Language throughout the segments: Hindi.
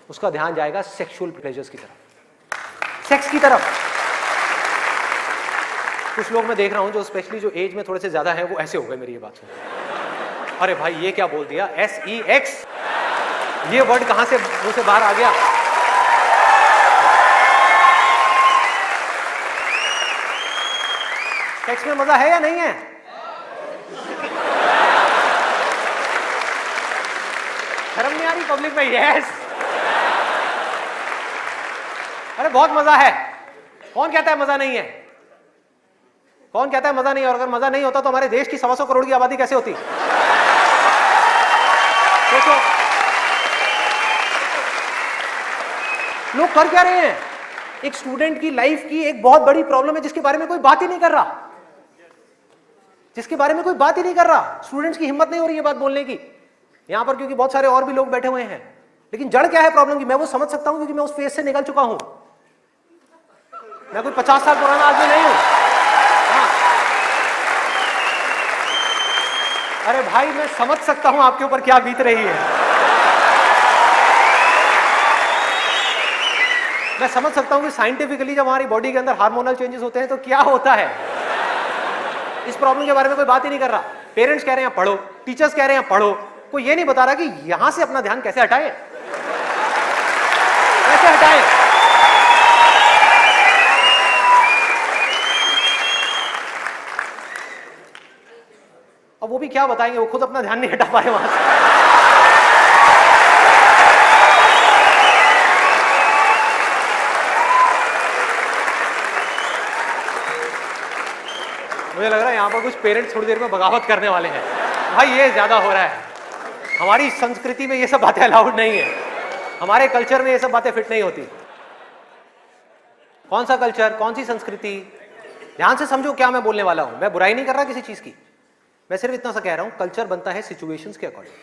उसका ध्यान जाएगा सेक्सुअल प्लेजर्स की तरफ, सेक्स की तरफ। कुछ लोग मैं देख रहा हूं जो स्पेशली जो एज में थोड़े से ज्यादा है वो ऐसे हो गए मेरी ये बात सुन, अरे भाई ये क्या बोल दिया, SEX, ये वर्ड कहां से मुंह से बाहर आ गया। सेक्स में मजा है या नहीं है? शर्म नहीं आ रही पब्लिक में? यस, अरे बहुत मजा है। कौन कहता है मजा नहीं है? कौन कहता है मजा नहीं है? और अगर मजा नहीं होता तो हमारे देश की 125 करोड़ की आबादी कैसे होती? सोचो, लोग कर क्या रहे हैं? एक स्टूडेंट की लाइफ की एक बहुत बड़ी प्रॉब्लम है जिसके बारे में कोई बात ही नहीं कर रहा, जिसके बारे में कोई बात ही नहीं कर रहा। स्टूडेंट्स की हिम्मत नहीं हो रही है बात बोलने की यहां पर, क्योंकि बहुत सारे और भी लोग बैठे हुए हैं। लेकिन जड़ क्या है प्रॉब्लम की, मैं वो समझ सकता हूं क्योंकि मैं उस फेज से निकल चुका हूं। मैं कोई 50 साल पुराना आदमी नहीं हूं। हाँ। अरे भाई मैं समझ सकता हूं आपके ऊपर क्या बीत रही है, मैं समझ सकता हूं कि साइंटिफिकली जब हमारी बॉडी के अंदर हार्मोनल चेंजेस होते हैं तो क्या होता है। इस प्रॉब्लम के बारे में कोई बात ही नहीं कर रहा। पेरेंट्स कह रहे हैं पढ़ो, टीचर्स कह रहे हैं पढ़ो, कोई ये नहीं बता रहा कि यहां से अपना ध्यान कैसे हटाए, कैसे हटाए। अब वो भी क्या बताएंगे, वो खुद अपना ध्यान नहीं हटा पाए वहां से। मुझे लग रहा है यहां पर कुछ पेरेंट्स थोड़ी देर में बगावत करने वाले हैं। भाई ये ज्यादा हो रहा है, हमारी संस्कृति में ये सब बातें अलाउड नहीं है, हमारे कल्चर में ये सब बातें फिट नहीं होती। कौन सा कल्चर, कौन सी संस्कृति? ध्यान से समझो क्या मैं बोलने वाला हूं। मैं बुराई नहीं कर रहा किसी चीज की, मैं सिर्फ इतना सा कह रहा हूं, कल्चर बनता है सिचुएशंस के अकॉर्डिंग।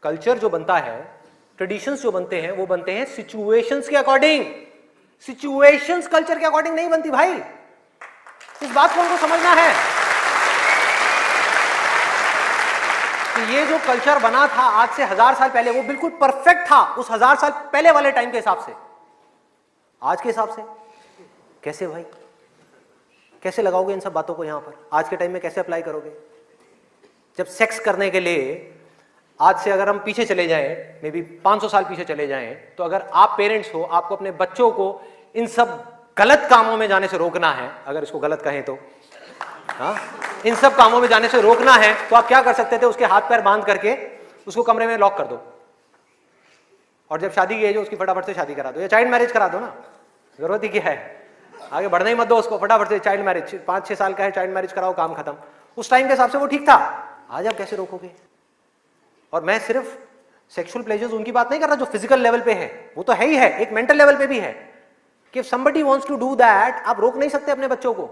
कल्चर जो बनता है, ट्रेडिशंस जो बनते हैं वो बनते हैं सिचुएशंस के अकॉर्डिंग। सिचुएशंस कल्चर के अकॉर्डिंग नहीं बनती भाई, इस बात को उनको समझना है कि ये जो कल्चर बना था आज से 1000 साल पहले वो बिल्कुल परफेक्ट था उस 1000 साल पहले वाले टाइम के हिसाब से। आज के हिसाब से कैसे भाई, कैसे लगाओगे इन सब बातों को यहां पर? आज के टाइम में कैसे अप्लाई करोगे? जब सेक्स करने के लिए आज से अगर हम पीछे चले जाएं, मे बी 500 साल पीछे चले जाएं, तो अगर आप पेरेंट्स हो, आपको अपने बच्चों को इन सब गलत कामों में जाने से रोकना है, अगर इसको गलत कहें तो, हाँ, इन सब कामों में जाने से रोकना है, तो आप क्या कर सकते थे? उसके हाथ पैर बांध करके उसको कमरे में लॉक कर दो, और जब शादी की एज हो उसकी फटाफट से शादी करा दो, या चाइल्ड मैरिज करा दो ना, जरूरत ही क्या है, आगे बढ़ने ही मत दो उसको, फटाफट से चाइल्ड मैरिज, 5-6 साल का है, चाइल्ड मैरिज कराओ, काम खत्म। उस टाइम के हिसाब से वो ठीक था, आज आप कैसे रोकोगे? और मैं सिर्फ सेक्सुअल प्लेजर्स उनकी बात नहीं कर रहा जो फिजिकल लेवल पे है, वो तो है ही है, एक मेंटल लेवल पे भी है कि somebody wants to do that, आप रोक नहीं सकते अपने बच्चों को।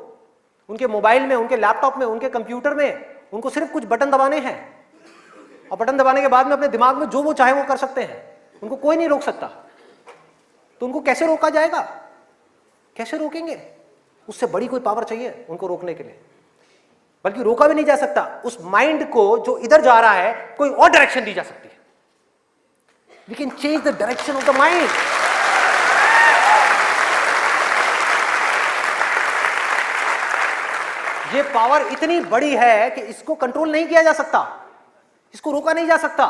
उनके मोबाइल में, उनके लैपटॉप में, उनके कंप्यूटर में उनको सिर्फ कुछ बटन दबाने हैं, और बटन दबाने के बाद में अपने दिमाग में जो वो चाहे वो कर सकते हैं, उनको कोई नहीं रोक सकता। तो उनको कैसे रोका जाएगा? कैसे रोकेंगे? उससे बड़ी कोई पावर चाहिए उनको रोकने के लिए, बल्कि रोका भी नहीं जा सकता। उस माइंड को जो इधर जा रहा है कोई और डायरेक्शन दी जा सकती है। We can change the direction of the mind. ये पावर इतनी बड़ी है कि इसको कंट्रोल नहीं किया जा सकता, इसको रोका नहीं जा सकता,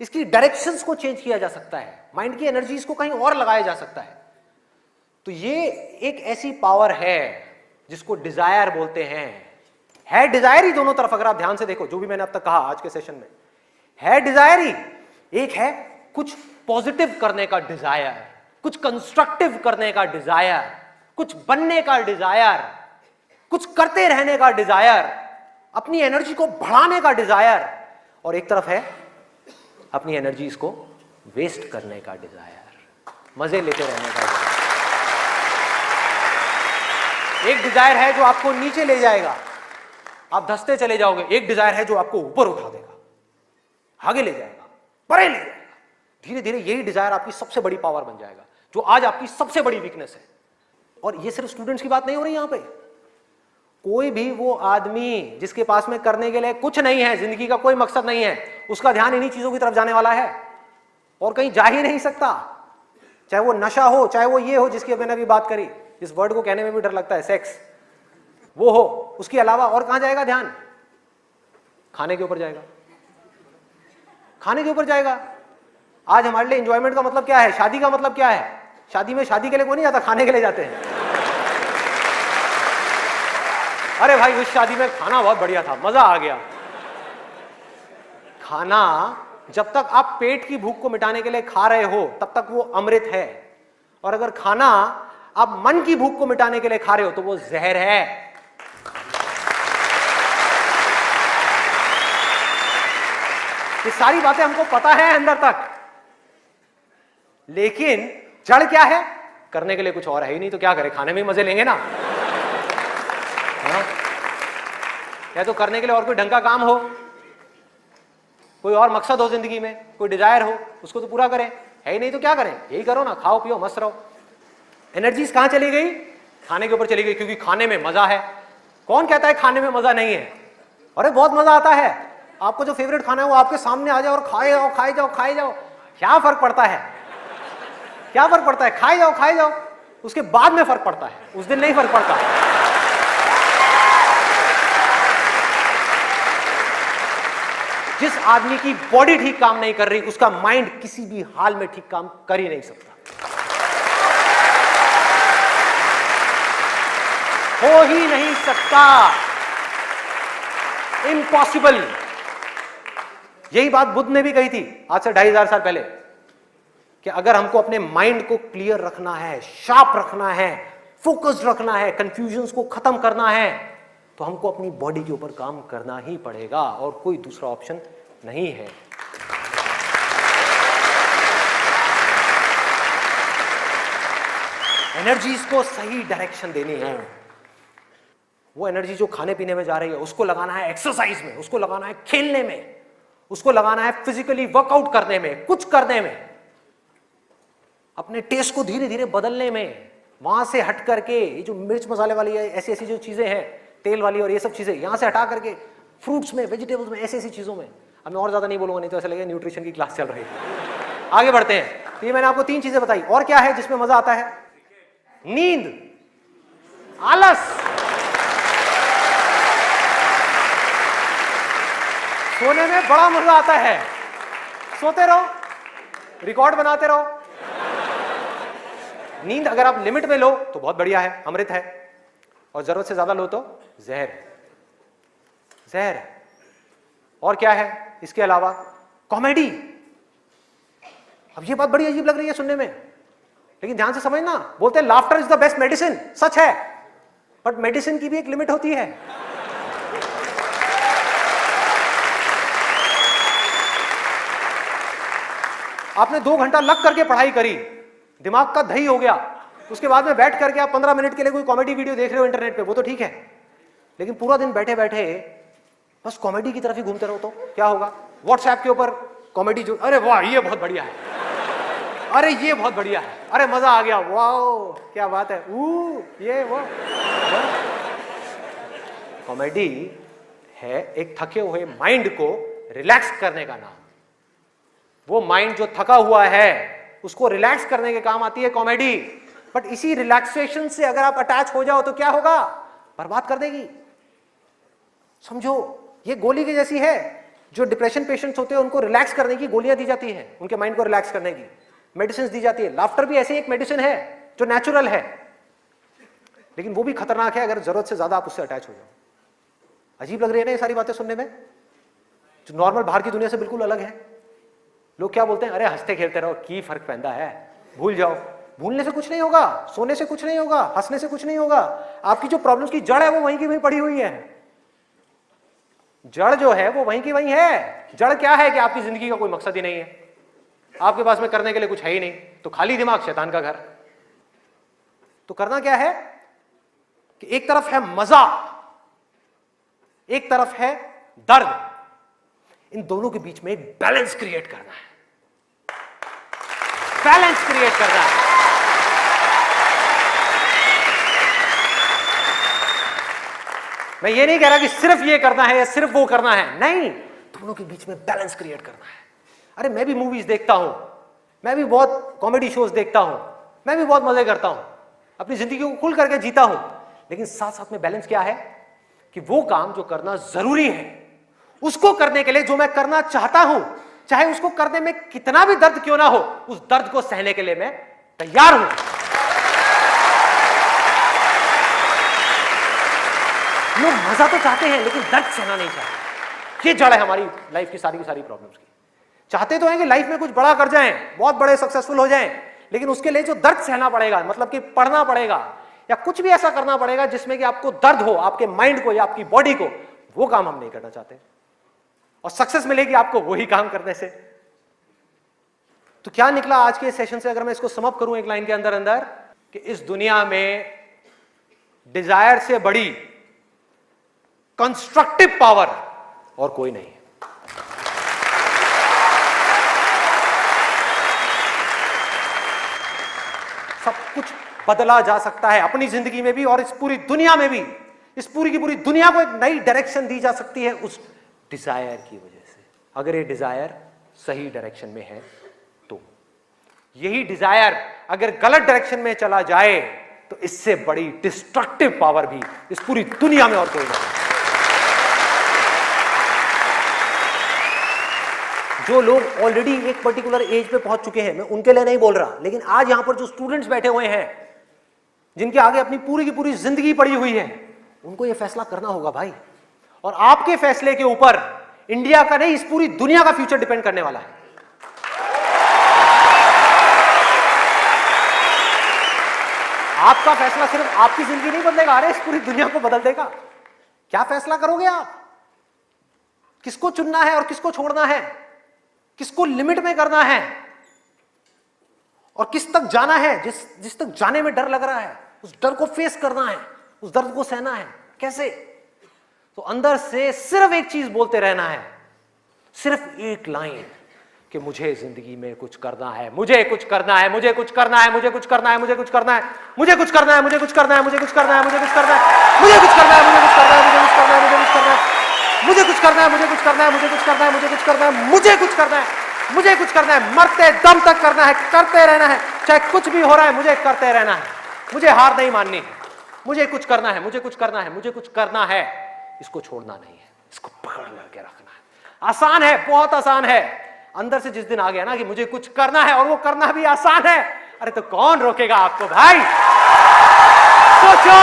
इसकी डायरेक्शंस को चेंज किया जा सकता है, माइंड की एनर्जीज को कहीं और लगाया जा सकता है। तो ये एक ऐसी पावर है जिसको डिजायर बोलते हैं। है डिजायर ही दोनों तरफ, अगर आप ध्यान से देखो जो भी मैंने अब तक कहा आज के सेशन में, है डिजायर ही। एक है कुछ पॉजिटिव करने का डिजायर, कुछ कंस्ट्रक्टिव करने का डिजायर, कुछ बनने का डिजायर, कुछ करते रहने का डिजायर, अपनी एनर्जी को बढ़ाने का डिजायर, और एक तरफ है अपनी एनर्जीज को वेस्ट करने का डिजायर, मजे लेते रहने का डिजायर। एक डिजायर है जो आपको नीचे ले जाएगा, आप धंसते चले जाओगे। एक डिजायर है जो आपको ऊपर उठा देगा, आगे ले जाएगा, परे ले जाएगा। धीरे धीरे यही डिजायर आपकी सबसे बड़ी पावर बन जाएगा, जो आज आपकी सबसे बड़ी वीकनेस है। और ये सिर्फ स्टूडेंट्स की बात नहीं हो रही यहां पे, कोई भी वो आदमी जिसके पास में करने के लिए कुछ नहीं है, जिंदगी का कोई मकसद नहीं है, उसका ध्यान इन्हीं चीजों की तरफ जाने वाला है। और कहीं जा ही नहीं सकता, चाहे वो नशा हो, चाहे वो ये हो जिसकी मैंने अभी बात करी, इस वर्ड को कहने में भी डर लगता है, सेक्स, वो हो, उसके अलावा और कहां जाएगा ध्यान? खाने के ऊपर जाएगा, खाने के ऊपर जाएगा। आज हमारे लिए एंजॉयमेंट का मतलब क्या है? शादी का मतलब क्या है? शादी में शादी के लिए कोई नहीं जाता, खाने के लिए जाते हैं। अरे भाई उस शादी में खाना बहुत बढ़िया था, मजा आ गया। खाना जब तक आप पेट की भूख को मिटाने के लिए खा रहे हो तब तक वो अमृत है, और अगर खाना आप मन की भूख को मिटाने के लिए खा रहे हो तो वो जहर है। ये सारी बातें हमको पता है अंदर तक, लेकिन जड़ क्या है? करने के लिए कुछ और है ही नहीं, तो क्या करें? खाने में मजे लेंगे ना। हाँ? या तो करने के लिए और कोई ढंग का काम हो, कोई और मकसद हो जिंदगी में, कोई डिजायर हो, उसको तो पूरा करें। है ही नहीं तो क्या करें? यही करो ना, खाओ पियो मस्त रहो। एनर्जीज कहां चली गई? खाने के ऊपर चली गई, क्योंकि खाने में मजा है। कौन कहता है खाने में मजा नहीं है? अरे बहुत मजा आता है। आपको जो फेवरेट खाना है वो आपके सामने आ जाए और खाए जाओ खाए जाओ खाए जाओ, क्या फर्क पड़ता है? क्या फर्क पड़ता है? खाए जाओ खाए जाओ, उसके बाद में फर्क पड़ता है, उस दिन नहीं फर्क पड़ता। जिस आदमी की बॉडी ठीक काम नहीं कर रही, उसका माइंड किसी भी हाल में ठीक काम कर ही नहीं सकता, हो ही नहीं सकता, इम्पॉसिबल। यही बात बुद्ध ने भी कही थी आज से 2500 साल पहले, कि अगर हमको अपने माइंड को क्लियर रखना है, शार्प रखना है, फोकस्ड रखना है, कंफ्यूजन्स को खत्म करना है, तो हमको अपनी बॉडी के ऊपर काम करना ही पड़ेगा, और कोई दूसरा ऑप्शन नहीं है। एनर्जीज को सही डायरेक्शन देनी है। वो एनर्जी जो खाने पीने में जा रही है उसको लगाना है एक्सरसाइज में, उसको लगाना है खेलने में, उसको लगाना है फिजिकली वर्कआउट करने में, कुछ करने में, अपने टेस्ट को धीरे धीरे बदलने में, वहां से हट करके ये जो मिर्च मसाले वाली है, ऐसी ऐसी जो चीजें हैं तेल वाली और ये सब चीजें, यहां से हटा करके फ्रूट्स में, वेजिटेबल्स में, ऐसी ऐसी चीजों में। अब मैं और ज्यादा नहीं बोलूंगा, नहीं तो ऐसा लगेगा न्यूट्रिशन की क्लास चल रही है। आगे बढ़ते हैं। तो ये मैंने आपको 3 चीजें बताई, और क्या है जिसमें मजा आता है? नींद, आलस, सोने में बड़ा मजा आता है। सोते रहो, रिकॉर्ड बनाते रहो। नींद अगर आप लिमिट में लो तो बहुत बढ़िया है, अमृत है, और जरूरत से ज्यादा लो तो जहर, जहर है। और क्या है इसके अलावा? कॉमेडी। अब ये बात बड़ी अजीब लग रही है सुनने में, लेकिन ध्यान से समझना, बोलते हैं laughter is the best medicine, सच है, बट मेडिसिन की भी एक लिमिट होती है। आपने 2 घंटा लग करके पढ़ाई करी, दिमाग का दही हो गया, उसके बाद में बैठ करके आप 15 मिनट के लिए कोई कॉमेडी वीडियो देख रहे हो इंटरनेट पे, वो तो ठीक है, लेकिन पूरा दिन बैठे बैठे बस कॉमेडी की तरफ ही घूमते रहो तो क्या होगा? व्हाट्सएप के ऊपर कॉमेडी जो, अरे वाह ये बहुत बढ़िया है, अरे ये बहुत बढ़िया है, अरे मजा आ गया, वाह क्या बात है, ये वो। कॉमेडी है एक थके हुए माइंड को रिलैक्स करने का नाम। वो माइंड जो थका हुआ है उसको रिलैक्स करने के काम आती है कॉमेडी। बट इसी रिलैक्सेशन से अगर आप अटैच हो जाओ तो क्या होगा? बर्बाद कर देगी। समझो ये गोली की जैसी है। जो डिप्रेशन पेशेंट्स होते हैं उनको रिलैक्स करने की गोलियां दी जाती है, उनके माइंड को रिलैक्स करने की मेडिसिन दी जाती है। लाफ्टर भी ऐसी एक मेडिसिन है जो नेचुरल है, लेकिन वो भी खतरनाक है अगर जरूरत से ज्यादा आप उससे अटैच हो जाओ। अजीब लग रही है ना ये सारी बातें सुनने में, जो नॉर्मल बाहर की दुनिया से बिल्कुल अलग है। लोग क्या बोलते हैं? अरे हंसते खेलते रहो, की फर्क पैदा है, भूल जाओ। भूलने से कुछ नहीं होगा, सोने से कुछ नहीं होगा, हंसने से कुछ नहीं होगा। आपकी जो प्रॉब्लम्स की जड़ है वो वहीं की वहीं पड़ी हुई है। जड़ जो है वो वहीं की वहीं है। जड़ क्या है कि आपकी जिंदगी का कोई मकसद ही नहीं है, आपके पास में करने के लिए कुछ है ही नहीं, तो खाली दिमाग शैतान का घर। तो करना क्या है कि एक तरफ है मजा, एक तरफ है दर्द, इन दोनों के बीच में एक बैलेंस क्रिएट करना है। बैलेंस क्रिएट करना है। मैं ये नहीं कह रहा कि सिर्फ ये करना है या सिर्फ वो करना है, नहीं, दोनों के बीच में बैलेंस क्रिएट करना है। अरे मैं भी मूवीज देखता हूं, मैं भी बहुत कॉमेडी शोज देखता हूं, मैं भी बहुत मजे करता हूं, अपनी जिंदगी को खुल करके जीता हूं, लेकिन साथ साथ में बैलेंस क्या है कि वो काम जो करना जरूरी है उसको करने के लिए जो मैं करना चाहता हूं, चाहे उसको करने में कितना भी दर्द क्यों ना हो, उस दर्द को सहने के लिए मैं तैयार हूं। लोग मजा तो चाहते हैं लेकिन दर्द सहना नहीं चाहते। ये जड़ है हमारी लाइफ की सारी प्रॉब्लम्स की। चाहते तो हैं कि लाइफ में कुछ बड़ा कर जाएं, बहुत बड़े सक्सेसफुल हो जाएं, लेकिन उसके लिए जो दर्द सहना पड़ेगा, मतलब कि पढ़ना पड़ेगा या कुछ भी ऐसा करना पड़ेगा जिसमें कि आपको दर्द हो, आपके माइंड को या आपकी बॉडी को, वो काम हम नहीं करना चाहते। और सक्सेस मिलेगी आपको वही काम करने से। तो क्या निकला आज के सेशन से, अगर मैं इसको समअप करूं एक लाइन के अंदर अंदर, कि इस दुनिया में डिजायर से बड़ी कंस्ट्रक्टिव पावर और कोई नहीं है। सब कुछ बदला जा सकता है अपनी जिंदगी में भी और इस पूरी दुनिया में भी। इस पूरी की पूरी दुनिया को एक नई डायरेक्शन दी जा सकती है उस डिजायर की वजह से, अगर ये डिजायर सही डायरेक्शन में है तो। यही डिजायर अगर गलत डायरेक्शन में चला जाए तो इससे बड़ी डिस्ट्रक्टिव पावर भी इस पूरी दुनिया में और कोई नहीं। जो लोग ऑलरेडी एक पर्टिकुलर एज पे पहुंच चुके हैं, मैं उनके लिए नहीं बोल रहा, लेकिन आज यहां पर जो स्टूडेंट्स बैठे हुए हैं जिनके आगे अपनी पूरी की पूरी जिंदगी पड़ी हुई है, उनको यह फैसला करना होगा भाई। और आपके फैसले के ऊपर इंडिया का नहीं, इस पूरी दुनिया का फ्यूचर डिपेंड करने वाला है। आपका फैसला सिर्फ आपकी जिंदगी नहीं बदलेगा, अरे इस पूरी दुनिया को बदल देगा। क्या फैसला करोगे आप? किसको चुनना है और किसको छोड़ना है, किसको लिमिट में करना है और किस तक जाना है। जिस तक जाने में डर लग रहा है, उस डर को फेस करना है, उस दर्द को सहना है। कैसे? तो अंदर से सिर्फ एक चीज बोलते रहना है, सिर्फ एक लाइन, कि मुझे जिंदगी में कुछ करना है, मुझे कुछ करना है, मुझे कुछ करना है, मुझे कुछ करना है, मुझे कुछ करना है, मुझे कुछ करना है, मुझे कुछ करना है, मुझे कुछ करना है, मुझे कुछ करना है, मुझे कुछ करना है, मुझे कुछ करना है, मुझे कुछ करना है, मुझे कुछ करना है, मुझे कुछ करना है, मुझे कुछ करना है, मुझे कुछ करना है, मुझे कुछ करना है, मुझे कुछ करना है, मुझे कुछ करना है, मरते दम तक करना है, करते रहना है, चाहे कुछ भी हो रहा है, मुझे करते रहना है, मुझे हार नहीं माननी, मुझे कुछ करना है, मुझे कुछ करना है, मुझे कुछ करना है। इसको छोड़ना नहीं है, इसको पकड़ करके रखना है। आसान है, बहुत आसान है। अंदर से जिस दिन आ गया ना कि मुझे कुछ करना है और वो करना भी आसान है, अरे तो कौन रोकेगा आपको भाई? सोचो,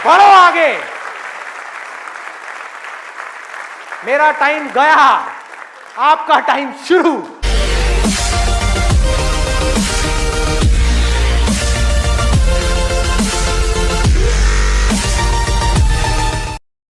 बढ़ो आगे। मेरा टाइम गया, आपका टाइम शुरू।